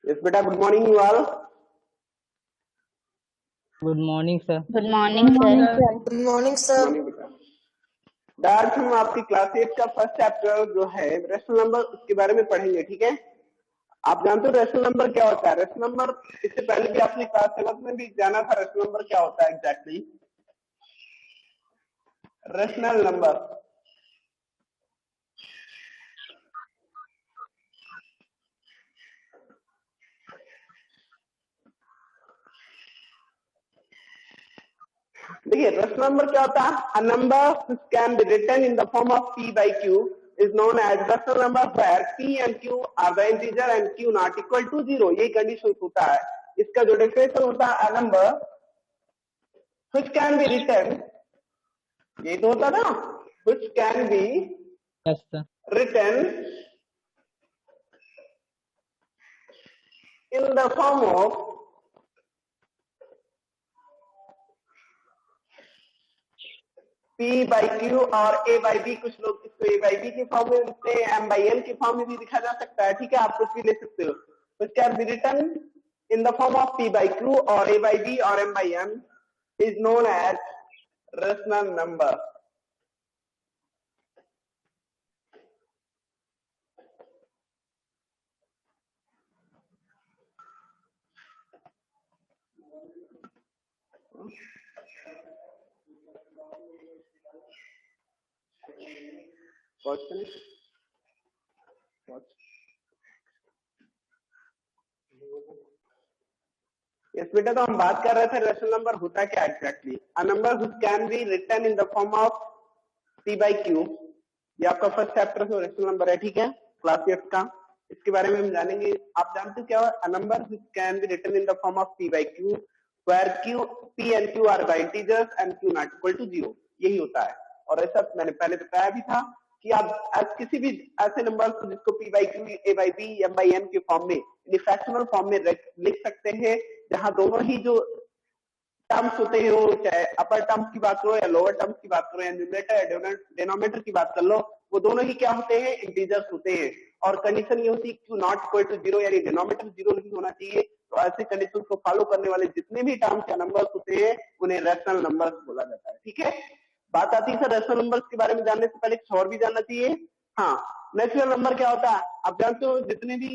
Yes, beta. Good morning, you all. Good morning, sir. Good morning, sir. Good morning, sir. Good morning, beta. Dart हम आपकी class 8 का first chapter जो है rational number उसके बारे में पढ़ेंगे, ठीक है। आप जानते हो रेशनल नंबर क्या होता है? रेशनल नंबर इससे पहले भी आपने क्लास 7 में भी जाना था। रेशनल नंबर क्या होता है एग्जैक्टली? रेशनल नंबर देखिए, रेशनल नंबर क्या होता है? A number which can be written in the form of p by q is known as rational number where p and q are the integer and q not equal to 0। ये condition होता है। इसका जो definition होता है, a number which can be written, ये तो होता ना, which can be Yes, sir. written in the form of p by q और a by b। कुछ लोग इसको a by b के फॉर्म में लिखते हैं, m by n के फॉर्म में भी लिखा जा सकता है, ठीक है। आप कुछ भी ले सकते हो। which can be written in the form of p by q or a by b or m by n is known as rational number। Yes बेटा, तो हम बात कर रहे थे रेशनल नंबर होता क्या exactly. A number which can be written in the form of p by q। ये आपका फर्स्ट चैप्टर है, रेशनल नंबर है, ठीक है, क्लास 8 का। इसके बारे में हम जानेंगे। आप जानते हो क्या है? A number which can be written in the form of p by q where q p and q are the integers and q not equal to 0। यही होता है। और ऐसा मैंने पहले बताया भी था कि आप किसी भी ऐसे नंबर को जिसको p by q, a by b, m by n के फॉर्म में, फ्रैक्शनल फॉर्म में लिख सकते हैं, जहां दोनों ही जो टर्म्स होते हैं, वो चाहे अपर टर्म्स की बात करो या लोअर टर्म्स की बात करो या न्यूमरेटर या डिनोमिनेटर की बात कर लो, वो दोनों ही क्या होते हैं? इंटीजर्स होते हैं। और कंडीशन ये होती है q नॉट इक्वल टू 0, यानी डिनोमिनेटर 0 नहीं होना चाहिए। तो ऐसे कंडीशन को फॉलो करने वाले जितने भी टर्म्स या नंबर्स होते हैं उन्हें रैशनल नंबर्स बोला जाता है, ठीक है। बात आती है सर रैशनल नंबर्स के बारे में जानने से पहले कुछ और भी जानना चाहिए। हाँ, नेचुरल नंबर क्या होता है? आप जानते हो जितने भी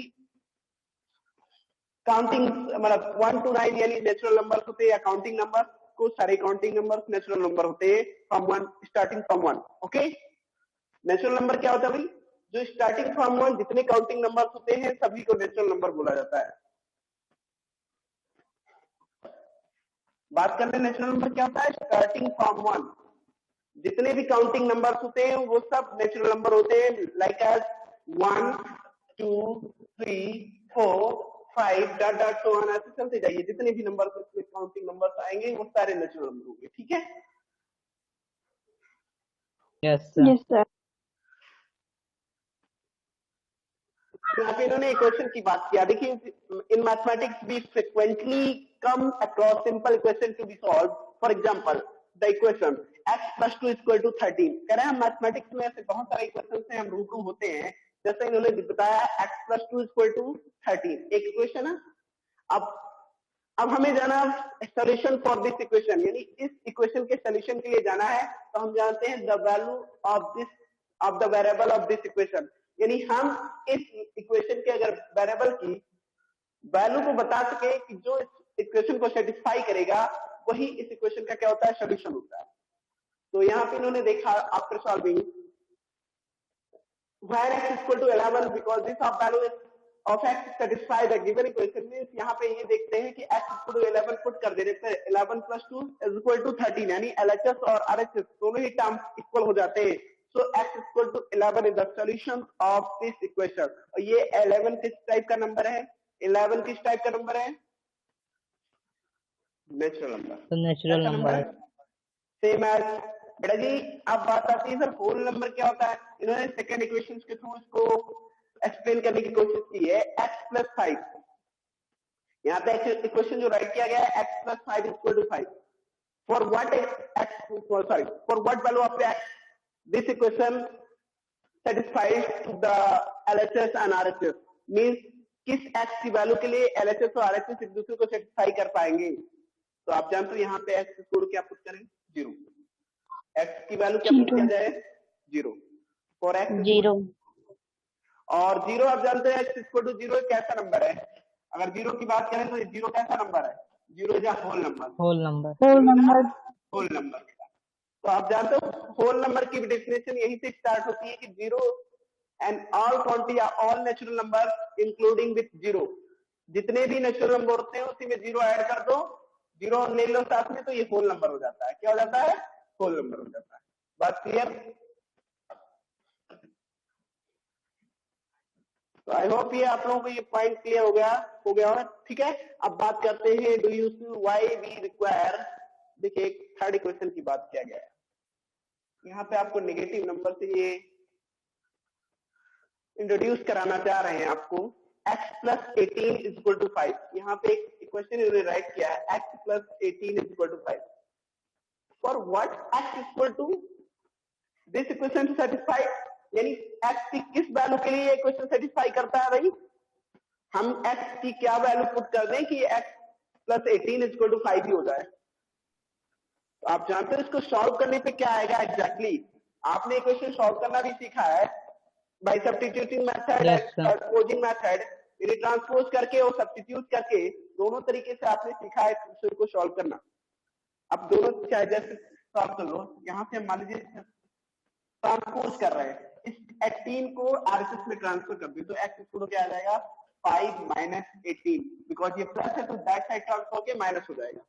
काउंटिंग मतलब 1 to 9 यानी नेचुरल नंबर्स होते हैं या काउंटिंग नंबर को, सारे काउंटिंग नंबर्स नेचुरल नंबर होते हैं from 1, starting from 1। Okay, natural number क्या होता है भाई? जो स्टार्टिंग फ्रॉम 1 जितने काउंटिंग नंबर्स होते हैं सभी को नेचुरल नंबर बोला जाता है। बात करते हैं नेचुरल नंबर क्या होता है। स्टार्टिंग फ्रॉम 1 जितने भी काउंटिंग नंबर्स होते हैं वो सब नेचुरल नंबर होते हैं, like as 1 2 3 4 5 dot dot so on, ऐसे चलते जाइए। जितने भी नंबर काउंटिंग नंबर्स आएंगे वो सारे नेचुरल नंबर होंगे, ठीक है। Yes, sir. Yes, sir. यहाँ पे इन्होंने इक्वेशन की बात किया। देखिए, in mathematics we frequently come across simple equation to be solve. For example the equation x plus 2 equal to 13। कह रहे हैं मैथमेटिक्स में ऐसे बहुत सारे इक्वेशन से हम रूबरू होते हैं। जैसे इन्होंने बताया x plus 2 इक्वल टू 13 एक इक्वेशन है। अब हमें जाना सॉल्यूशन फॉर दिस इक्वेशन, यानी इस इक्वेशन के सॉल्यूशन के लिए जाना है। तो हम जानते हैं the value of the variable of this equation, यानी हम इस इक्वेशन के अगर वेरिएबल की वैल्यू को बता सके कि जो इस इक्वेशन को सेटिस्फाई करेगा वही इस इक्वेशन का क्या होता है? सॉल्यूशन होता है। तो यहाँ पे इन्होंने देखा after solving where x equal to 11 because this of value of x satisfy the given equation means यहाँ पे ये देखते हैं कि x equal to 11 पुट कर देने से 11 plus 2 is equal to 13, यानी LHS और RHS दोनों ही टर्म इक्वल हो जाते हैं। So x equal to 11 is the solution of this equation। और ये 11 किस टाइप का नंबर है? 11 किस टाइप का नंबर है? Natural number. So natural number. Same as बेटा जी। अब बात आती है सर होल नंबर क्या होता है। इन्होंने सेकंड इक्वेशन के थ्रू इसको एक्सप्लेन करने की कोशिश की है। x plus 5, यहाँ पे इक्वेशन जो राइट किया गया है x plus 5 equal to 5। For what value of x this equation satisfies to the LHS and RHS, means किस एक्स की वैल्यू के लिए एलएचएस और आरएचएस एक दूसरे को सेटिस्फाई कर पाएंगे? तो आप जानते हो यहाँ पे एक्स स्कोर क्या पुट करें? 0। एक्स की वैल्यू क्या पुट किया जाए? 0 फॉर एक्स 0 और 0 आप जानते हैं एक्स इक्वल टू 0 कैसा नंबर है? अगर 0 की बात करें तो 0 कैसा नंबर है? 0 is a whole number. Whole number. Whole number. तो आप जानते हो होल नंबर की डेफिनेशन यहीं से स्टार्ट होती है कि 0 and all quantity all natural number including with 0। जितने भी नेचुरल नंबर होते हैं उसी में 0 ऐड कर दो, 0 ले लो साथ में, तो ये होल नंबर हो जाता है। क्या हो जाता है? होल नंबर हो जाता है। बात क्लियर? तो आई होप ये आप लोगों को ये पॉइंट क्लियर हो गया होगा। ठीक है, अब बात करते हैं do you see why we require. देखिए एक थर्ड इक्वेशन की बात किया गया है। यहाँ पे आपको नेगेटिव नंबर से ये इंट्रोड्यूस कराना चाह रहे हैं आपको। x plus 18 is equal to 5। यहाँ पे एक इक्वेशन इन्होंने राइट किया है x plus 18 is equal to 5। For what x is equal to this equation satisfied, यानी x की किस वैल्यू के लिए ये इक्वेशन सेटिस्फाई करता है भाई? हम x की क्या वैल्यू पुट कर दें कि x plus 18 is equal to 5 ही हो जाए? तो आप जानते हो इसको सॉल्व करने पे क्या आएगा एग्जैक्टली? आपने इक्वेशन सॉल्व करना भी सीखा है bye substituting method, transposing method, यानी ट्रांसपोज करके और सब्स्टिट्यूट करके दोनों तरीके से आपने सीखा है इक्वेशन को सॉल्व करना। अब दोनों चाहे जैसे सॉल्व कर लो। यहाँ से मान लीजिए ट्रांसपोज कर रहे हैं, इस 18 को आरएचएस में ट्रांसफर कर दे तो एक्स इक्वल टू क्या आ जाएगा? 5 माइनस 18। बिकॉज ये प्लस है तो दैट साइड ट्रांसफर होके माइनस हो जाएगा।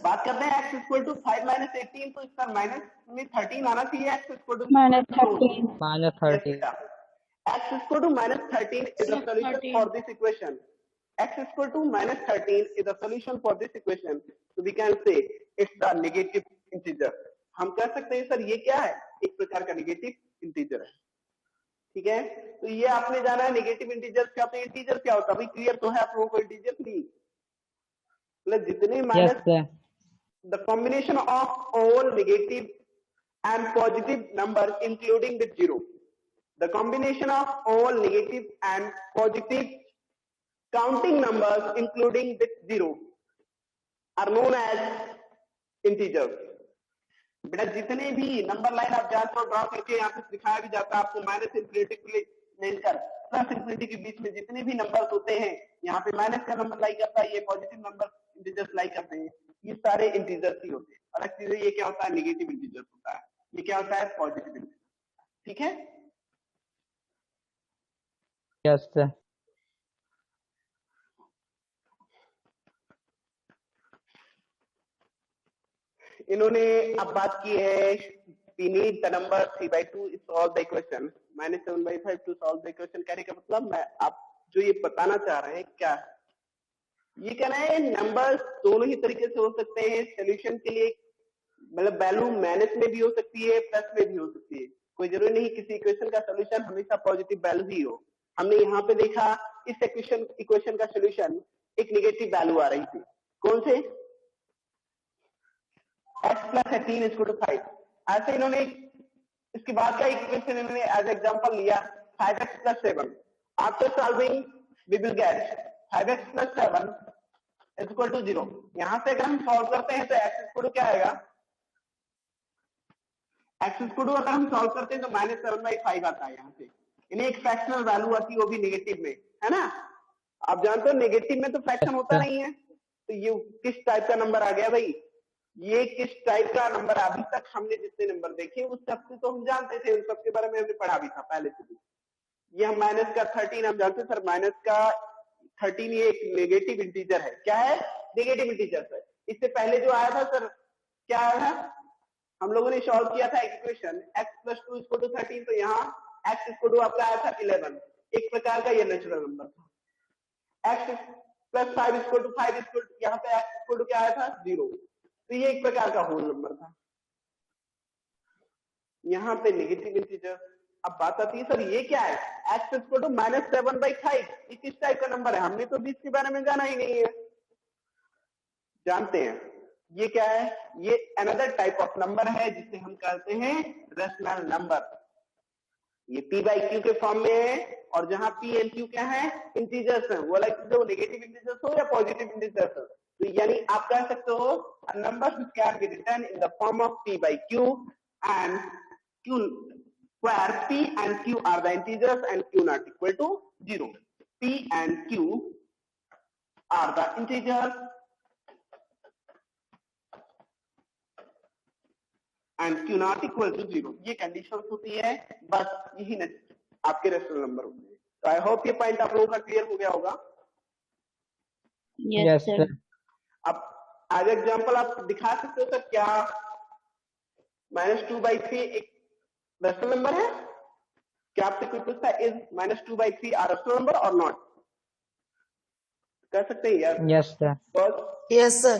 बात करते हैं x इक्वल टू 5 माइनस 18, तो इसका माइनस में 13 आना चाहिए। x equal to minus 13 x equal to minus 13 is the solution for this equation. x equal to minus 13 is the solution for this equation. So we can say it's the negative integer. हम कह सकते हैं sir ये क्या है? एक प्रकार का नेगेटिव इंटीजर है। ठीक है, तो ये आपने जाना है नेगेटिव इंटीजर क्या होता है, इंटीजर क्या होता है भाई? क्लियर तो है आप लोगों को इंटीजर नहीं? मतलब जितने minus the combination of all negative and positive numbers including with 0. The combination of all negative and positive counting numbers including with 0 are known as integers. बेटा जितने भी नंबर लाइन आप जानते हो ड्रॉ करके यहाँ पे दिखाया भी जाता है आपको, माइनस इंफिनिटी से लेकर प्लस इंफिनिटी के बीच में जितने भी नंबर्स होते हैं, यहाँ पे माइनस का नंबर लाई करता है, ये पॉजिटिव नंबर इंटीजर्स लाई करते हैं, ये सारे इंटीजर्स ही होते हैं। अलग चीज ये क्या होता है? नेगेटिव इंटीजर्स होता है। ये क्या होता है? Positive integer. ठीक है, यस सर। इन्होंने अब बात की है we need the number 3/2 is solve the equation minus 7/5 to solve the equation। कहने का मतलब मैं आप जो ये बताना चाह रहे हैं क्या है? ये कहना है नंबर्स दोनों ही तरीके से हो सकते हैं सोल्यूशन के लिए, मतलब वैल्यू माइनस में भी हो सकती है प्लस में भी हो सकती है। कोई जरूरी नहीं किसी इक्वेशन का सोल्यूशन हमेशा पॉजिटिव वैल्यू ही हो। हमने यहाँ पे देखा इस इक्वेशन का सोल्यूशन एक नेगेटिव वैल्यू आ रही थी, कौन से? x plus 18 is equal to 5। ऐसे इन्होंने इसके बाद का इक्वेशन इन्होंने एज एग्जांपल लिया 5x plus 7। After solving we will get 5x plus 7 is equal to 0। यहाँ से अगर हम सॉल्व करते हैं तो x इक्वल टू क्या आएगा? x इक्वल टू अगर हम सॉल्व करते हैं तो -7/5 आता है। यहाँ से इन्हें एक फ्रैक्शनल वैल्यू आती है, वो भी नेगेटिव में, है ना? आप जानते हो नेगेटिव में तो फ्रैक्शन होता नहीं है, तो ये किस टाइप का नंबर आ गया भाई? ये किस टाइप का नंबर? अभी तक हमने जितने नंबर देखे उस सबसे तो हम जानते थे, उन सबके बारे में हमने पढ़ा भी था पहले से भी। ये हम माइनस का 13 हम जानते सर, माइनस का 13 ये एक नेगेटिव इंटीजर है। क्या है? Negative integer sir. इससे पहले जो आया था सर क्या आया था? हम लोगों ने सॉल्व किया था equation x plus 2 equal to 13, तो यहाँ x इक्वल टू आपका आया था 11। एक प्रकार का ये नेचुरल नंबर था। x plus 5 equal to 5 equal to यहाँ पे x इक्वल टू क्या आया था? 0। तो ये एक प्रकार का होल नंबर था। यहाँ पे नेगेटिव इंटीजर। अब बात आती है सर ये क्या है? x इक्वल टू -7/5, ये किस टाइप का नंबर है? हमने तो 20 के बारे में जाना ही नहीं है। जानते हैं ये क्या है? ये अनदर टाइप ऑफ नंबर है जिसे हम कहते हैं रेशनल नंबर। ये p बाई क्यू के फॉर्म में है, और जहां p एंड q क्या है, इंटीजर्स है, वो जो नेगेटिव इंटीजर्स हो या पॉजिटिव इंटीजर्स हो, तो यानी आप कह सकते हो a number which can be written in the form of p by q and q where p and q are the integers and q not equal to 0. p and q are the integers and q not equal to 0. ये condition होती है, बस यही न आपके rational number होते हैं। तो आई होप ये पॉइंट आप लोगों का क्लियर हो गया होगा। Yes, sir. अब एज एग्जाम्पल आप दिखा सकते हो सर, क्या -2/3 एक रेशनल नंबर है? क्या आपसे कोई पूछता है इज -2/3 आर रेशनल नंबर और नॉट? कह सकते हैं yes. Yes, sir. Yes, sir.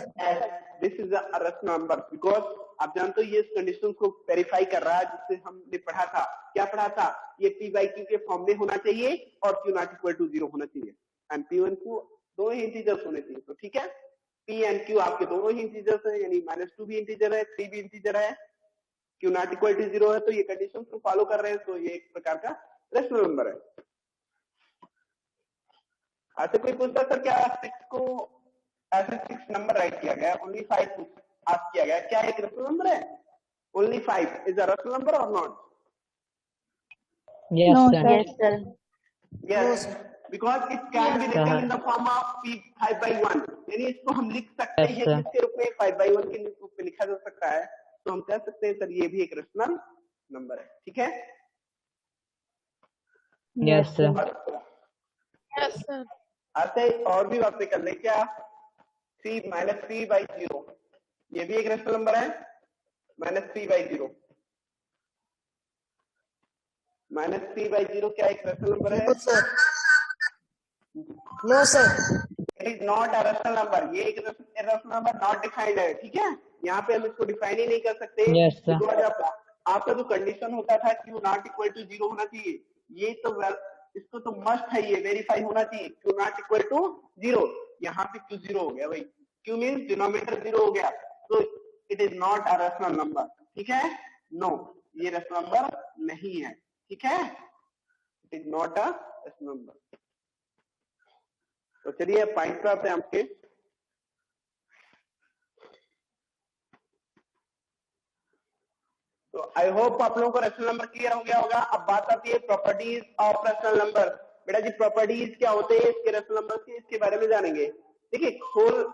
This is a rational number, because आप जानते हो ये इस कंडीशन को वेरीफाई कर रहा है जिससे हमने पढ़ा था। क्या पढ़ा था? ये p बाई क्यू के फॉर्म में होना चाहिए और q नॉट इक्वल टू 0 होना चाहिए, एंड p और q दोनों ही इंटीजर्स होने चाहिए। तो ठीक है, p एंड q आपके दोनों ही इंटीजर्स हैं, यानी -2 भी इंटीजर है, 3 भी इंटीजर है, q नॉट इक्वल टू 0 है, तो ये कंडीशन को फॉलो कर रहे हैं, तो ये एक प्रकार का रेशनल नंबर है। ऐसे कोई पूछता सर क्या 6 को ऐसे 6 नंबर राइट किया गया, ओनली 5 आस्क किया गया, क्या एक रेशनल नंबर है? Only 5 is a rational number और not? Yes, No, sir. Yes, sir. Yes, because it can be written in the form of p 5/1, यानी इसको हम लिख सकते Yes, हैं sir. किसके रूप में, 5/1 के रूप में लिखा जा सकता है, तो हम कह सकते हैं सर ये भी एक रेशनल नंबर है। ठीक है, Yes, sir. Yes, sir. ऐसे और भी बातें कर ले, क्या 3/0 ये भी एक रेशनल नंबर है? -3/0 -3/0 क्या एक रेशनल नंबर है? No, sir. No, sir. It is not a rational number, ये एक रेशनल नंबर नॉट डिफाइंड है। ठीक है, यहाँ पे हम इसको डिफाइन ही नहीं कर सकते, Yes, sir. बिकॉज आपका जो कंडीशन होता था q नॉट इक्वल टू 0 होना चाहिए, ये तो इसको तो मस्ट है, ये वेरीफाई होना चाहिए, q नॉट इक्वल टू 0। यहाँ पे q 0 हो गया भाई, q मींस डिनोमिनेटर 0 हो गया, तो it is not a rational number. ठीक है, नो, ये रेशनल नंबर नहीं है। ठीक है, it is not a rational number. तो चलिए पॉइंट पे आते हैं आपके। तो आई होप आप लोगों को रेशनल नंबर क्लियर हो गया होगा। अब बात आती है प्रॉपर्टीज ऑफ रेशनल नंबर। बेटा जी प्रॉपर्टीज क्या होते हैं इसके रेशनल नंबर के, इसके बारे में जानेंगे। देखिए होल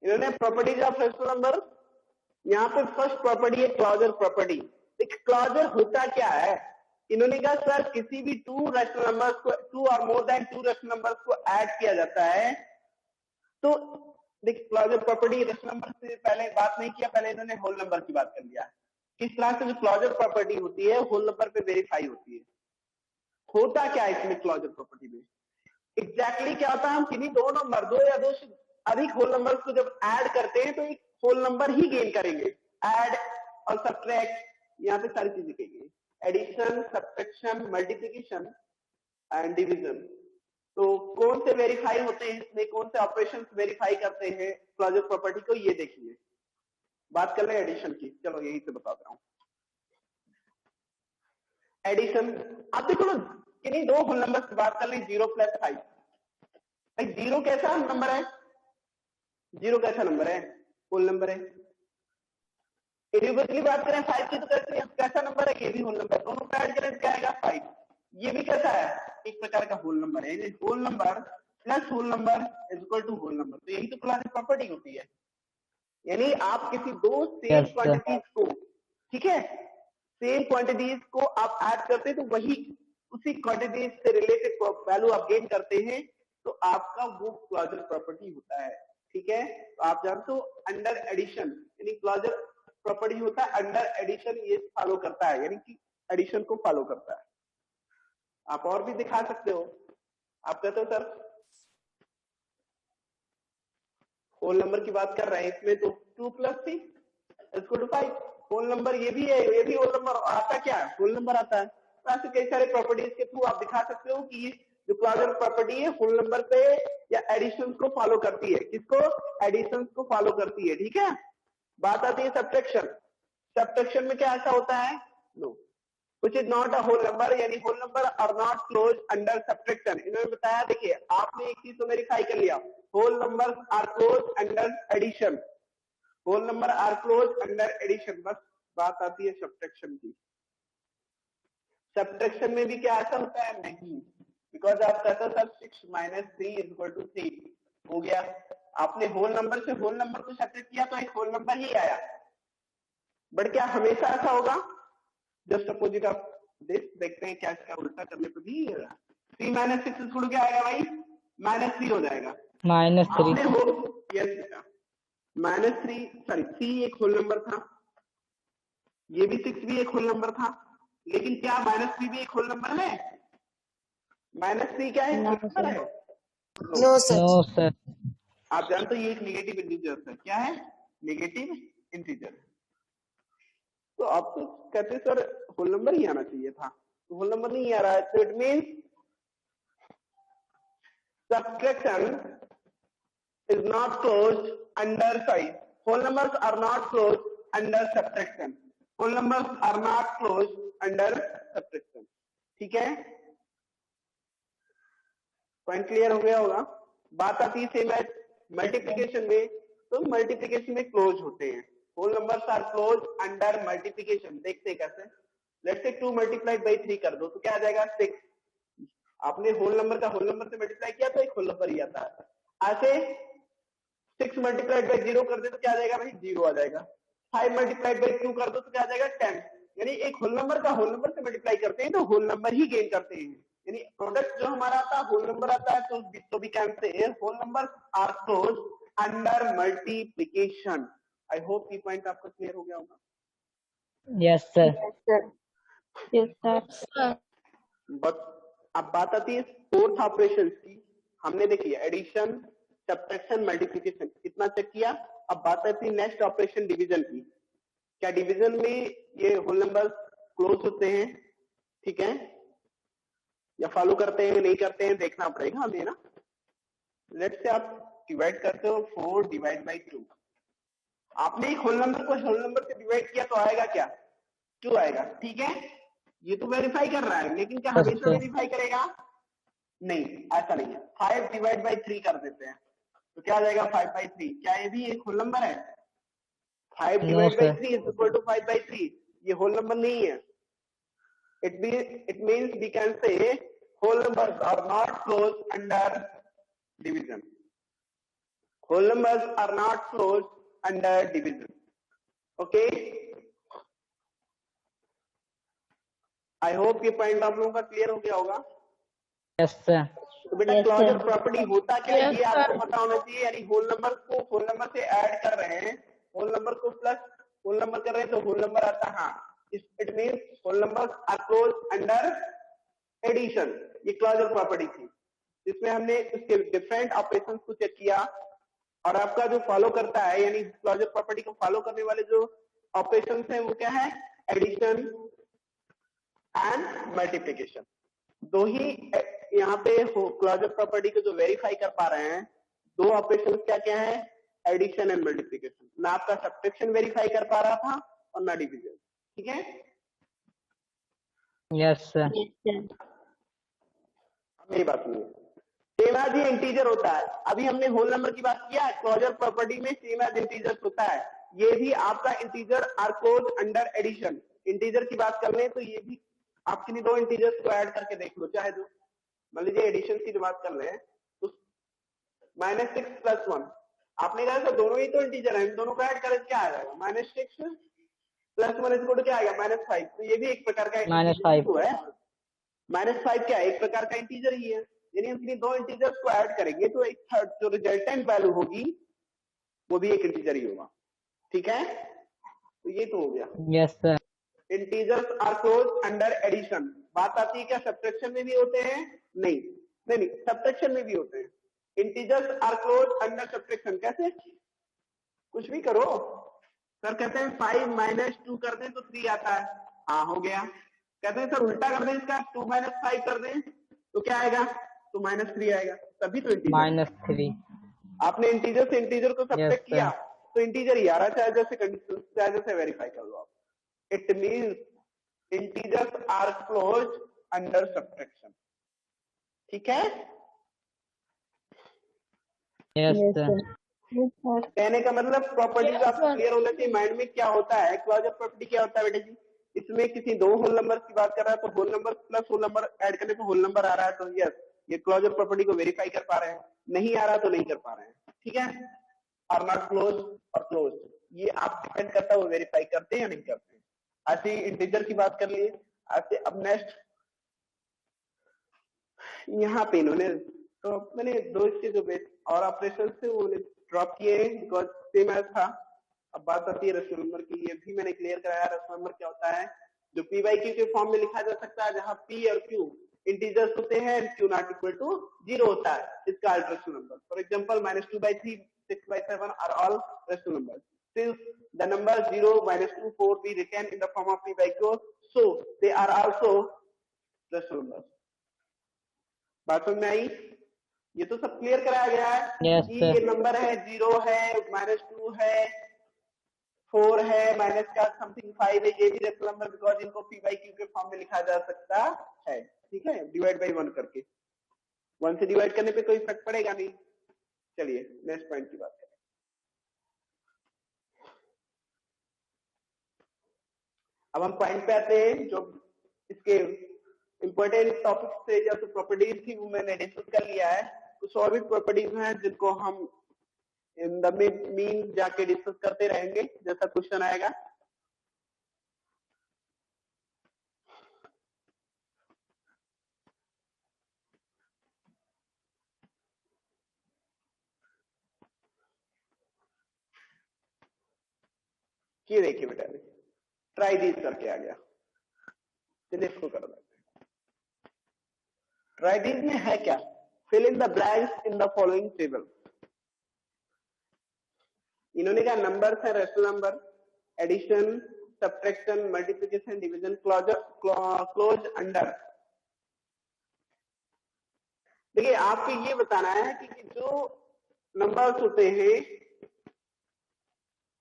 इन्होंने प्रॉपर्टीज ऑफ रेशनल नंबर, यहाँ पे फर्स्ट प्रॉपर्टी है क्लॉजर प्रॉपर्टी। क्लॉजर होता क्या है? इन्होंने कहा सर किसी भी 2 रेशनल नंबर्स को, 2 और मोर देन 2 रेशनल नंबर्स को ऐड किया जाता है, तो देखिए क्लॉजर प्रॉपर्टी रेशनल नंबर से पहले बात नहीं किया, पहले इन्होंने होल नंबर की बात कर लिया। किस तरह से जो क्लॉजर प्रॉपर्टी होती है होल नंबर पे वेरीफाई होती है। होता क्या है इसमें क्लॉजर प्रॉपर्टी में? एग्जैक्टली क्या होता है, हम किन्हीं दो नंबर, 2 या 2 से अधिक होल नंबर्स को जब ऐड करते हैं तो एक होल नंबर ही गेन करेंगे। ऐड और सब्ट्रैक्ट, यहाँ पे सारी चीजें कहेंगे, addition, subtraction, multiplication and division. तो कौन से वेरीफाई होते हैं इसमें, कौन से ऑपरेशंस वेरीफाई करते हैं क्लॉजर प्रॉपर्टी को, ये देखिए। बात कर रहे हैं एडिशन की, चलो यही से बताता हूँ। एडिशन, आप देखो ना किन्हीं 2 होल नंबर की बात कर लें, 0 + 5। भाई 0 कैसा नंबर है? 0 कैसा नंबर है? होल नंबर है। इंडिविजुअली बात करें 5 की, तो कैसा नंबर है? ये भी होल नंबर। दोनों को ऐड करें तो क्या आएगा? 5। ये भी कैसा है? एक प्रकार का होल नंबर है। Whole number plus whole number is equal to whole number. तो यही तो क्लॉजर प्रॉपर्टी होती है। यानी आप किसी 2 सेम Yes, sir. क्वांटिटीज को, ठीक है, सेम क्वांटिटीज को आप ऐड करते हैं तो वही उसी क्वांटिटीज से रिलेटेड वैल्यू आप गेन करते हैं, तो आपका वो क्लॉजर प्रॉपर्टी होता है। ठीक है, तो आप जानते हो अंडर एडिशन, यानी क्लॉजर प्रॉपर्टी होता है अंडर एडिशन, ये फॉलो करता है, यानी कि एडिशन को फॉलो करता है। आप और भी दिखा सकते हो, आप कहते हो सर होल नंबर की बात कर रहे हैं, इसमें तो 2 + 3 = 5 होल नंबर, ये भी है, ये भी होल नंबर आता क्या है? होल नंबर आता है। तो ऐसे कई सारे प्रॉपर्टीज के थ्रू आप दिखा सकते हो कि जो क्लॉजर प्रॉपर्टी है होल नंबर पे या एडिशन को फॉलो करती है। किसको? एडिशन को फॉलो करती है। ठीक है, बात आती है सब्ट्रैक्शन। सब्ट्रैक्शन में क्या ऐसा होता है? No, which is not a whole number, यानी whole number are not closed under subtraction। इन्होंने बताया, देखिए आपने एक चीज तो वेरीफाई कर लिया, whole numbers are closed under addition, whole number are closed under addition। बस बात आती है सब्ट्रैक्शन की। सब्ट्रैक्शन में भी क्या ऐसा होता है? नहीं, बिकॉज आप कहते हो सर 6 - 3 = 3 हो गया, आपने होल नंबर से होल नंबर को सब्ट्रैक्ट किया तो एक होल नंबर ही आया। बट क्या हमेशा ऐसा होगा? Just opposite of this. देखते हैं क्या इसका उल्टा करने पर भी 3 - 6 छोड़ के आएगा भाई, -3 हो जाएगा। -3 आपने हो यस -3 सॉरी 3 एक होल नंबर था, ये भी 6 भी एक होल नंबर था, लेकिन क्या -3 भी एक होल नंबर है? -3 क्या है? नंबर है? No sir. No sir. आप जानते हो ये एक नेगेटिव इंटीजर है। क्या है? Negative integer. तो आप तो कहते सर होल नंबर ही आना चाहिए था, तो होल नंबर नहीं आ रहा है, तो it means subtraction is not closed under size. Whole numbers are not closed under subtraction, whole numbers are not closed under subtraction. ठीक है, पॉइंट क्लियर हो गया होगा। बात आती है सेम एज मल्टीप्लिकेशन में, तो मल्टीप्लिकेशन में क्लोज होते हैं, whole numbers are close under multiplication. देखते हैं कैसे। लेट्स से 2 × 3 कर दो तो क्या आ जाएगा? 6। आपने होल नंबर का होल नंबर से मल्टीप्लाई किया तो एक होल नंबर ही आता है। ऐसे 6 × 0 कर दे तो क्या आ जाएगा भाई? 0 आ जाएगा। 5 × 2 कर दो तो क्या आ जाएगा? 10। यानी एक होल नंबर का होल नंबर से मल्टीप्लाई करते हैं तो होल नंबर ही गेन करते हैं, यानी प्रोडक्ट जो हमारा आता है होल नंबर आता है। तो we can say whole numbers are close under multiplication. I hope ये पॉइंट आपका क्लियर हो गया होगा। Yes sir. Yes sir. But अब बात आती है फोर्थ ऑपरेशन की। हमने देखी एडिशन, सब्ट्रैक्शन, मल्टीप्लिकेशन, इतना चेक किया। अब बात आती है नेक्स्ट ऑपरेशन डिवीजन की। क्या डिवीजन में ये होल नंबर क्लोज होते हैं? ठीक है, या फॉलो करते हैं, नहीं करते हैं, देखना पड़ेगा हमें ना। लेट्स से आप डिवाइड करते हो 4/2। आपने एक होल नंबर को होल नंबर से डिवाइड किया तो आएगा क्या? 2 आएगा। ठीक है, ये तो वेरीफाई कर रहा है, लेकिन क्या हमेशा वेरीफाई करेगा? नहीं, ऐसा नहीं है। 5/3 कर देते हैं तो क्या आ जाएगा? 5/3। क्या ये भी एक होल नंबर है? 5/3 = 5/3। ये होल नंबर नहीं है। It means we can say whole numbers are not closed under division. Whole numbers are not closed under division. Okay? I hope ये पॉइंट आप लोगों का क्लियर हो गया होगा। Yes sir. तो बेटा क्लॉजर प्रॉपर्टी होता क्या है ये आपको पता होना चाहिए। यानी होल नंबर को होल नंबर से ऐड कर रहे हैं, होल नंबर को प्लस होल नंबर कर रहे हैं तो होल नंबर आता है। हाँ, it means whole numbers are close under addition. ये क्लॉजर प्रॉपर्टी थी, जिसमें हमने उसके डिफरेंट ऑपरेशंस को चेक किया। और आपका जो फॉलो करता है, यानी क्लॉजर प्रॉपर्टी को फॉलो करने वाले जो ऑपरेशंस हैं वो क्या है? Addition and multiplication. दो ही यहाँ पे क्लॉजर प्रॉपर्टी को जो वेरीफाई कर पा रहे हैं, दो ऑपरेशंस क्या क्या है? Addition and multiplication. ना आपका सब्ट्रैक्शन वेरीफाई कर पा रहा था और ना डिवीजन। ठीक है, यस सर। मेरी बात सुनिए। सेम एज ये इंटीजर होता है। अभी हमने होल नंबर की बात किया, क्लॉजर प्रॉपर्टी में सेम एज इंटीजर होता है। ये भी आपका integer are close under addition. Integer की बात कर ले तो ये भी आपके लिए दो इंटीजर्स को ऐड करके देख लो, चाहे जो मान लीजिए एडिशन की बात कर रहे हैं तो -6 + 1। आपने कहा सर दोनों ही तो इंटीजर है, दोनों को ऐड करें क्या आ जाएगा? -6 + 1 इक्वल टू क्या आएगा? -5। तो ये भी एक प्रकार का -5 है। -5 क्या है? एक प्रकार का इंटीजर ही है। यानी हम दो इंटीजर्स को ऐड करेंगे तो एक थर्ड जो रिजल्टेंट वैल्यू होगी वो भी एक इंटीजर ही होगा। ठीक है, तो ये तो हो गया। Yes sir. Integers are close under addition. बात आती है क्या सब्ट्रैक्शन में भी होते हैं? नहीं, सब्ट्रैक्शन में भी होते हैं। Integers are close under subtraction. कैसे? कुछ भी करो। सर कहते हैं 5 - 2 कर दें तो 3 आता है। हाँ, हो गया। कहते हैं सर उल्टा कर दें इसका, 2 - 5 कर दें तो क्या आएगा? तो -3 आएगा, तभी तो इंटीजर। -3। आपने इंटीजर से इंटीजर को सब्ट्रैक्ट Yes, किया sir. तो इंटीजर ही आ रहा, चाहे जैसे कंडीशन चाहे जैसे वेरीफाई कर लो आप। It means integers are close under subtraction. ठीक है, Yes, sir. Yes, sir. कहने का मतलब प्रॉपर्टीज आपको क्लियर होना चाहिए माइंड में क्या होता है। क्लोजर प्रॉपर्टी क्या होता है बेटा जी, इसमें किसी दो होल नंबर की बात कर रहा है तो whole number plus whole number add करने पे होल नंबर आ रहा है, तो यस ये क्लोजर प्रॉपर्टी को वेरीफाई कर पा रहे हैं, नहीं आ रहा तो नहीं कर पा रहे हैं। ठीक है, आर नॉट क्लोज और क्लोज, ये आप डिपेंड करता है वो वेरीफाई करते हैं या नहीं करते। ऐसे इंटीजर की बात कर लिए। ऐसे अब नेक्स्ट यहाँ पे इन्होंने तो मैंने दो इसके जो बेस और ऑपरेशन थे वो ड्रॉप किए बिकॉज सेम एज था। अब बात आती है रेशनल नंबर की, ये भी मैंने क्लियर कराया। रेशनल नंबर क्या होता है, जो पी बाई क्यू के फॉर्म में लिखा जा सकता है, जहां पी और क्यू इंटीजर्स होते हैं, क्यू नॉट इक्वल टू 0 होता है, इसका rational number. For example -2/3, 6/7 are all rational number. Since the number 0, -2, 4 be written in the form of p by q, so they are also rational numbers. बात समझ में आई? ये तो सब क्लियर कराया गया है। Yes, कि sir. ये नंबर है 0 है, -2 है, 4 है, माइनस का समथिंग 5 है, ये भी रेशनल नंबर बिकॉज इनको पी बाई क्यू के फॉर्म में लिखा जा सकता है। ठीक है, डिवाइड बाई 1 करके, 1 से डिवाइड करने पे कोई फर्क पड़ेगा नहीं। चलिए नेक्स्ट पॉइंट की बात करें। अब हम पॉइंट पे आते हैं जो इसके इंपॉर्टेंट टॉपिक्स थे या तो प्रॉपर्टीज थी, वो मैंने डिस्कस कर लिया है। कुछ और भी प्रॉपर्टीज हैं जिनको हम इन द मीन जाके डिस्कस करते रहेंगे जैसा क्वेश्चन आएगा। ये देखिए बेटा, ट्राई दीज करके आ गया, चलिए इसको कर देते हैं। ट्राई दीज में है क्या, fill in the blanks in the following table. इन्होंने कहा नंबर्स है, rational number, addition, subtraction, multiplication, division, close under. देखिए आपको ये बताना है कि जो नंबर्स होते हैं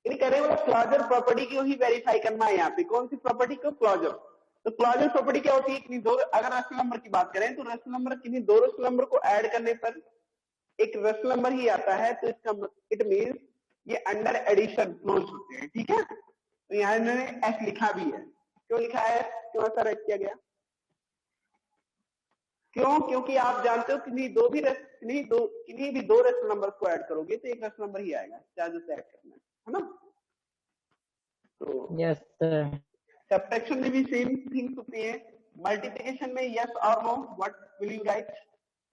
इन कहने वाला क्लॉजर प्रॉपर्टी को ही वेरीफाई करना है। यहाँ पे कौन सी प्रॉपर्टी को, क्लॉजर। तो क्लॉजर प्रॉपर्टी क्या होती है, किन्हीं दो, अगर रेशनल नंबर की बात करें तो रेशनल नंबर किन्हीं दो रेशनल नंबर को ऐड करने पर एक रेशनल नंबर ही आता है, तो इसका इट मींस ये अंडर एडिशन क्लोज होते हैं। ठीक है, तो यहाँ इन्होंने एस लिखा भी है। क्यों लिखा है, क्यों ऐसा राइट किया गया, क्यों, क्योंकि आप जानते हो किन्हीं भी दो रेशनल नंबर को ऐड करोगे तो एक रेशनल नंबर ही आएगा, चार्जेस ऐड करना है ना। तो Yes, sir. सब्ट्रैक्शन में भी सेम थिंग्स होती है। मल्टीप्लिकेशन में यस और no, what will you write,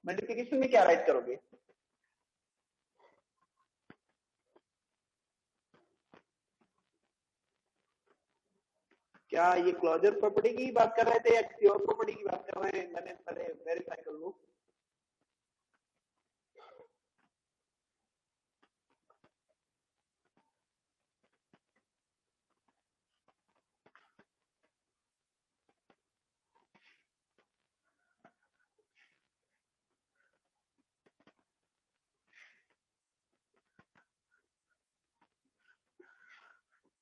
multiplication में क्या राइट करोगे, क्या ये क्लोजर प्रॉपर्टी की बात कर रहे थे या किसी और प्रॉपर्टी की बात कर रहे हैं, मैंने पहले वेरीफाई कर लूं।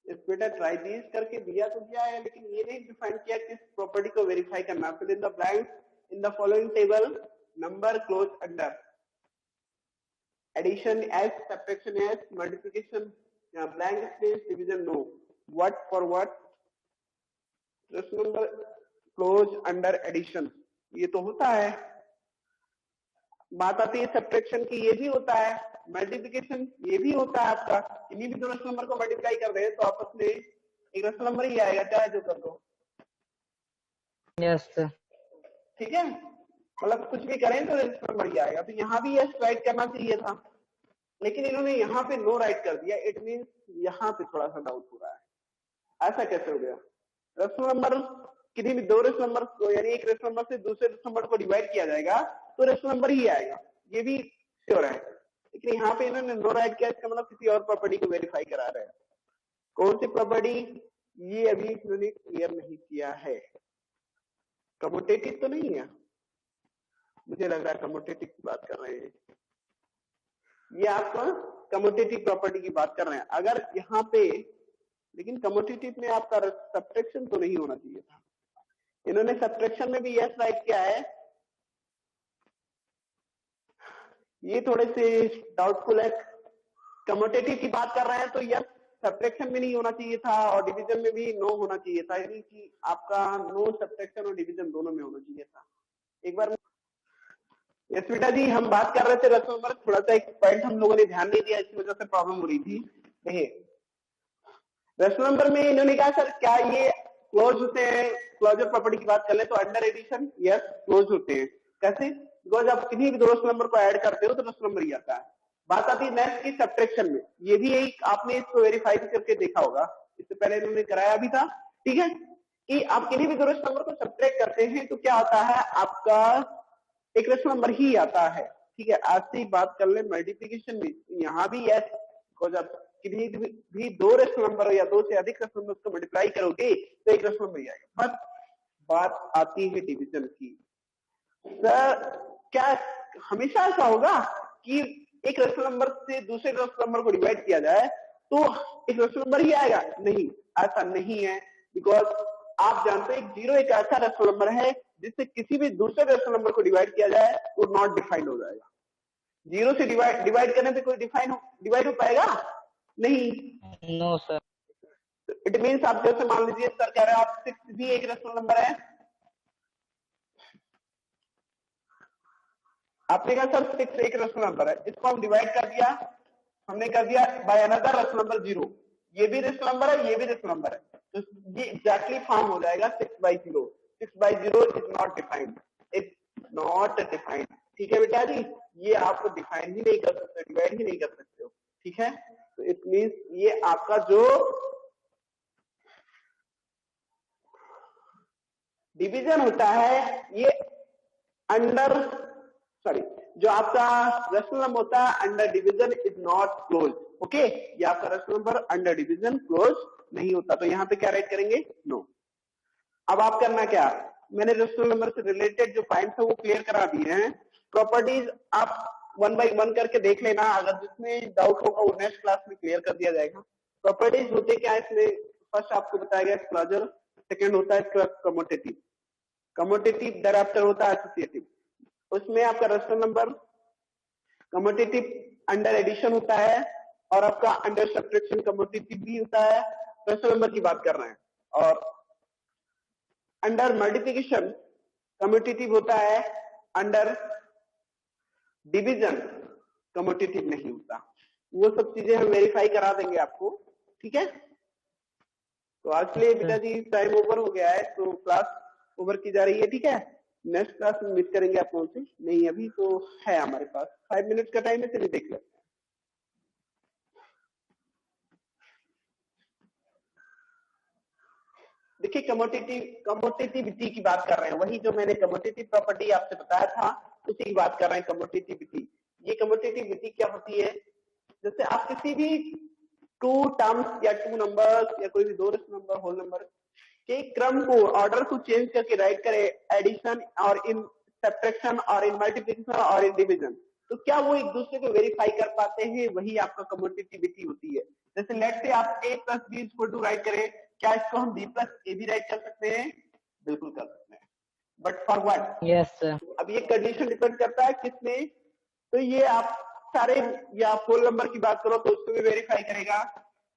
इस बेटा ट्राई दीज करके दिया तो दिया है, लेकिन ये नहीं डिफाइन किया किस प्रॉपर्टी को वेरीफाई करना। Fill in the blanks in the following table, number close under, addition yes, subtraction yes, multiplication blank space, division no, what for what, rational number close under addition, ये तो होता है। बात आती है सब्ट्रैक्शन की, ये भी होता है। मल्टीप्लिकेशन ये भी होता है आपका, इन्हीं भी दो रेशनल नंबर को मल्टीप्लाई कर रहे हैं तो आपस में एक रेशनल नंबर ही आएगा, चाहे जो कर दो। Yes, sir. ठीक है, मतलब कुछ भी करें तो रेशनल नंबर ही आएगा। तो यहाँ भी यस राइट करना चाहिए था, लेकिन इन्होंने यहाँ पे नो राइट कर दिया। इट मीन्स यहाँ पे थोड़ा सा डाउट हो रहा है, ऐसा कैसे हो गया। रेशनल नंबर किसी भी दो रेशनल नंबर को, यानी एक रेशनल नंबर से दूसरे रेशनल नंबर को डिवाइड किया जाएगा तो रेशनल नंबर ही आएगा, ये भी श्योर है। लेकिन यहाँ पे इन्होंने नो राइट किया, इसका मतलब किसी और प्रॉपर्टी को वेरीफाई करा रहे हैं। कौन सी प्रॉपर्टी, ये अभी इन्होंने क्लियर नहीं किया है। कम्यूटेटिव तो नहीं है, मुझे लग रहा है कमोटेटिव की बात कर रहे हैं, ये आपका कमोटेटिव प्रॉपर्टी की बात कर रहे हैं। अगर यहाँ पे, लेकिन कमोटेटिव में आपका सब्ट्रैक्शन तो नहीं होना चाहिए था, इन्होंने सब्ट्रैक्शन में भी यस राइट किया है, ये थोड़े से डाउटफुल है। कमोटेटिव की बात कर रहे हैं तो यस सब्ट्रैक्शन में नहीं होना चाहिए था और डिवीजन में भी नो होना चाहिए था, यानी कि आपका नो सब्ट्रैक्शन और डिवीजन दोनों में होना चाहिए था। एक बार यस बेटा जी, हम बात कर रहे थे रसम नंबर, थोड़ा सा एक पॉइंट हम लोगों ने ध्यान नहीं दिया, इस वजह से प्रॉब्लम हो रही थी। देखिए रसम नंबर में इन्होंने कहा सर क्या ये क्लोज होते हैं, क्लोजर प्रॉपर्टी की बात कर ले तो अंडर एडिशन यस क्लोज होते हैं। कैसे? बिकॉज आप किसी भी दो रसम नंबर को ऐड करते हो तो रसम नंबर ही आता है। बात आती है नेक्स्ट की सब्ट्रैक्शन में, ये भी एक आपने इसको वेरीफाई करके देखा होगा, इससे पहले इन्होंने कराया भी था, ठीक है, कि आप किसी भी दो रसम नंबर को सब्ट्रैक्ट करते हैं तो क्या आता है, आपका एक रेशनल नंबर ही आता है, ठीक है। आज से बात कर ले मल्टीप्लिकेशन में, यहाँ भी यस, बिकॉज आप किसी भी दो रेशनल नंबर या दो से अधिक रेशनल नंबर को मल्टीप्लाई करोगे तो एक रेशनल नंबर ही आएगा। बस बात आती है डिवीजन की। सर क्या हमेशा ऐसा होगा कि एक रेशनल नंबर से दूसरे रेशनल नंबर को डिवाइड किया जाए तो एक रेशनल नंबर ही आएगा? नहीं, ऐसा नहीं है, बिकॉज आप जानते हैं जीरो एक ऐसा रेशनल नंबर है जिससे किसी भी दूसरे रेशनल नंबर को डिवाइड किया जाए वो नॉट डिफाइंड हो जाएगा। जीरो से डिवाइड करने पे कोई डिवाइड हो पाएगा? नहीं। No sir. इट मीन्स आप जैसे मान लीजिए सर कह रहे हैं आप 6 भी एक रेशनल नंबर है, आपने कहा सर 6 एक रेशनल नंबर है, इसको हम डिवाइड कर दिया, हमने कर दिया बाय अनदर रेशनल नंबर 0, ये भी रेशनल नंबर है, ये भी रेशनल नंबर है, तो ये एग्जैक्टली फॉर्म हो जाएगा 6/0। 6/0 is not defined, it's not defined, ठीक है बेटा जी, ये आप डिफाइन ही नहीं कर सकते, डिवाइड ही नहीं कर सकते हो, ठीक है। तो इट मीन्स ये आपका जो डिवीजन होता है ये अंडर, सॉरी, जो आपका रेशनल नंबर होता है under division is not close, okay, ये आपका rational number under division close नहीं होता, तो यहाँ पे क्या राइट करेंगे? नो। अब आप करना क्या, मैंने रेशनल नंबर से रिलेटेड जो पॉइंट्स है वो क्लियर करा दिए हैं। प्रॉपर्टीज आप 1 बाय 1 करके देख लेना, अगर जिसमें डाउट होगा वो नेक्स्ट क्लास में क्लियर कर दिया जाएगा। प्रॉपर्टीज होते क्या है इसमें, फर्स्ट आपको बताया गया क्लोजर, सेकंड होता है कमोटेटिव, कमोटेटिव thereafter होता है एसोसिएटिव, उसमें आपका rational number commutative under addition होता है और आपका अंडर सब्ट्रैक्शन कमोटेटिव भी होता है, रेशनल नंबर की बात कर रहे हैं। और अंडर मल्टीप्लिकेशन कमोटेटिव होता है, अंडर डिवीजन कमोटेटिव नहीं होता। वो सब चीजें हम वेरीफाई करा देंगे आपको, ठीक है। तो आज के लिए बेटा जी टाइम ओवर हो गया है, तो क्लास ओवर की जा रही है, ठीक है। नेक्स्ट क्लास में मीट करेंगे आप लोगों से, नहीं अभी तो है हमारे पास 5 मिनट का टाइम है, चलिए देख लेते हैं। देखिए कमोटेटिविटी की बात कर रहे हैं, वही जो मैंने कमोटेटिव प्रॉपर्टी आपसे बताया था उसी की बात कर रहे हैं, कमोटेटिविटी। ये कमोटेटिविटी क्या होती है, जैसे आप किसी भी 2 टर्म्स या 2 नंबर्स या कोई भी दो रेशनल नंबर होल नंबर के क्रम को, ऑर्डर को चेंज करके राइट करें एडिशन और इन सब्ट्रैक्शन और इन मल्टीप्लिकेशन और इन डिवीजन, तो क्या वो एक दूसरे को वेरीफाई कर पाते हैं, वही आपका कमोटेटिविटी होती है। जैसे लेट से आप a + b = राइट करें, क्या इसको हम b + a भी राइट कर सकते हैं? बिल्कुल कर सकते हैं, but for what? Yes sir. अब ये कंडीशन डिपेंड करता है किसमें, तो ये आप सारे, या होल नंबर की बात करो तो उसको भी वेरीफाई करेगा,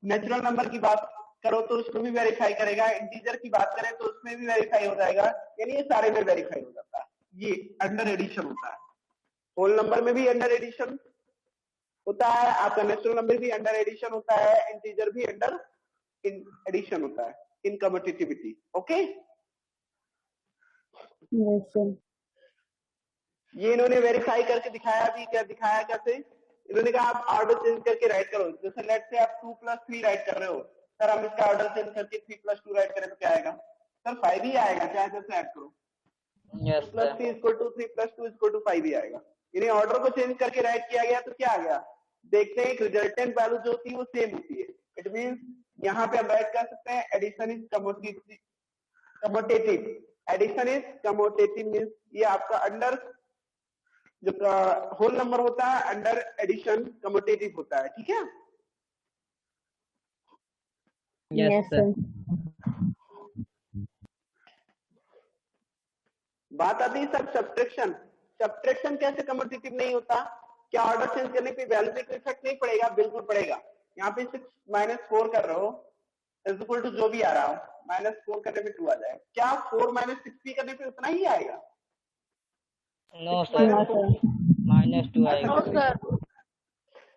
नेचुरल नंबर की बात करो तो उसको भी वेरीफाई करेगा, इंटीजर की बात करें तो उसमें भी वेरीफाई हो जाएगा, यानी ये सारे में वेरीफाई हो जाता है। ये अंडर एडिशन होता है, होल नंबर में भी अंडर एडिशन होता है, आपका नेचुरल नंबर भी अंडर एडिशन होता है, इंटीजर भी अंडर एडिशन होता है इन कमोटेटिविटी, ओके। ये इन्होंने वेरीफाई करके दिखाया भी, क्या दिखाया कैसे, इन्होंने कहा आप ऑर्डर चेंज करके राइट करो, जैसे लेट से आप 2 + 3 राइट कर रहे हो, सर हम इसका ऑर्डर चेंज करके 3 + 2 राइट करें तो क्या आएगा? सर 5 ही आएगा, चाहे जैसे ऐड करो, 2 + 3 = 3 + 2 = 5 ही आएगा। यानी ऑर्डर को चेंज करके राइट किया गया तो क्या आ गया, देखते हैं रिजल्टेंट वैल्यू जो होती है वो सेम होती है। इट मींस यहाँ पे हम राइट कर सकते हैं addition is commutative, addition is commutative means ये आपका अंडर जो होल नंबर होता है अंडर एडिशन कम्यूटेटिव होता है, ठीक है। Yes sir. बात आती है सर सब्ट्रैक्शन। सब्ट्रैक्शन कैसे कम्यूटेटिव नहीं होता? क्या ऑर्डर चेंज करने पे वैल्यू पे कोई इफेक्ट नहीं पड़ेगा? बिल्कुल पड़ेगा। यहाँ पे 6 - 4 कर रहे हो इज इक्वल टू जो भी आ रहा हो, -4 करने पे 2 आ जाएगा। क्या 4 - 6 भी करने पे उतना ही आएगा? नो सर, -2 आएगा।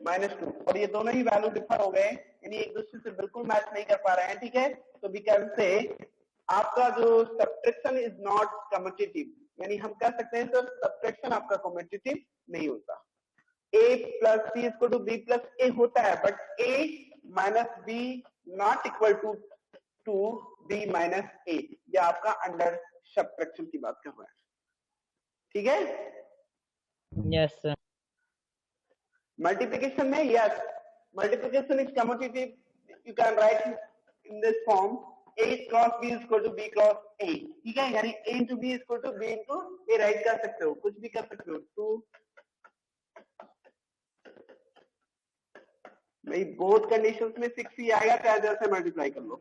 -2, और ये दोनों ही वैल्यू डिफर हो गए, यानी एक दूसरे से बिल्कुल मैच नहीं कर पा रहे हैं, ठीक है। तो वी कैन से आपका जो सब्ट्रैक्शन इज नॉट कम्यूटेटिव, यानी हम कह सकते हैं सर सब्ट्रैक्शन आपका कम्यूटेटिव नहीं होता। a plus c is equal to b plus a होता है, but a minus b not equal to b minus a, ये आपका अंडर सब्ट्रैक्शन की बात कर रहा है, ठीक है। Yes sir. मल्टीप्लिकेशन में yes, multiplication is commutative, you can write in this form a cross b is equal to b cross a, ठीक है, यानी a into b is equal to b into a right कर सकते हो, कुछ भी कर सकते हो। तो भाई बोथ कंडीशंस में 6 ही आएगा, चाहे जैसे मल्टीप्लाई कर लो,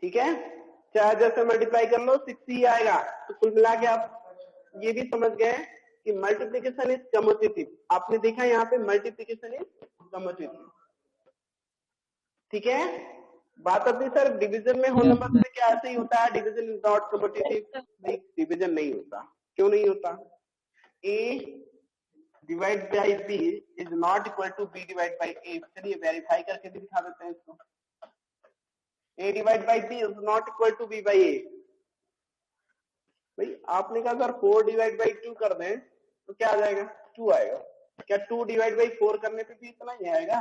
ठीक है, चाहे जैसे मल्टीप्लाई कर लो 6 ही आएगा। तो कुल मिला के आप ये भी समझ गए कि मल्टीप्लिकेशन इज कम्यूटेटिव। आपने देखा यहाँ पे मल्टीप्लिकेशन इज कम्यूटेटिव, ठीक है। बात आती है सर डिवीजन में, होल नंबर में क्या ऐसे ही होता है, division is not commutative. Division नहीं होता, क्यों नहीं होता? a divide by b is not equal to b divide by a। चलिए वेरीफाई करके भी दिखा देते हैं इसको। a divide by b is not equal to b by a। भाई आपने कहा सर 4 डिवाइड बाई 2 कर दें तो क्या आ जाएगा? 2 आएगा। क्या 2 डिवाइड बाई 4 करने पे भी इतना ही आएगा?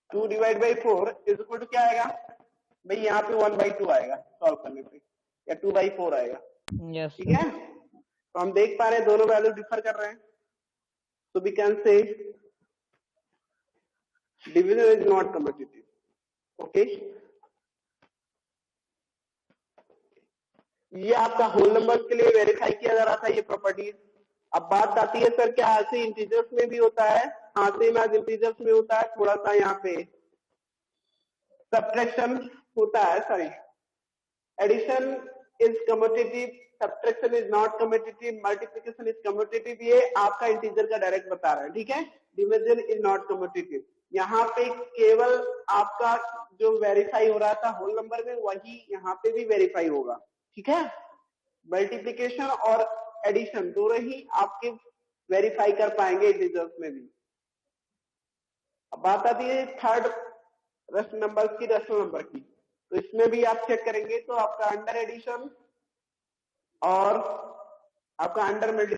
2 divide by 4 is equal to क्या आएगा? भाई यहाँ पे 1/2 आएगा सॉल्व करने पे, या 2/4 आएगा, यस ठीक है। तो हम देख पा रहे हैं दोनों वैल्यू डिफर कर रहे हैं, तो we can say division is not commutative, okay. ये आपका होल नंबर के लिए वेरीफाई किया जा रहा था ये प्रॉपर्टीज। अब बात आती है सर क्या ऐसे इंटीजर्स में भी होता है? हाँ, सेम एज इंटीजर्स में होता है, थोड़ा सा यहाँ पे सब्ट्रैक्शन होता है, sorry addition is commutative, subtraction is not commutative, multiplication is commutative. ये आपका इंटीजर का डायरेक्ट बता रहा है, ठीक है। Division is not commutative. यहाँ पे केवल आपका जो वेरीफाई हो रहा था होल नंबर में, वही यहाँ पे भी वेरीफाई होगा, ठीक है। मल्टीप्लिकेशन और एडिशन दोनों ही आपके वेरीफाई कर पाएंगे इंटीजर्स में भी। अब बात आती है थर्ड रेशनल नंबर्स की, रेशनल नंबर की। तो इसमें भी आप चेक करेंगे तो आपका अंडर एडिशन और आपका अंडर मल्टीप्लिकेशन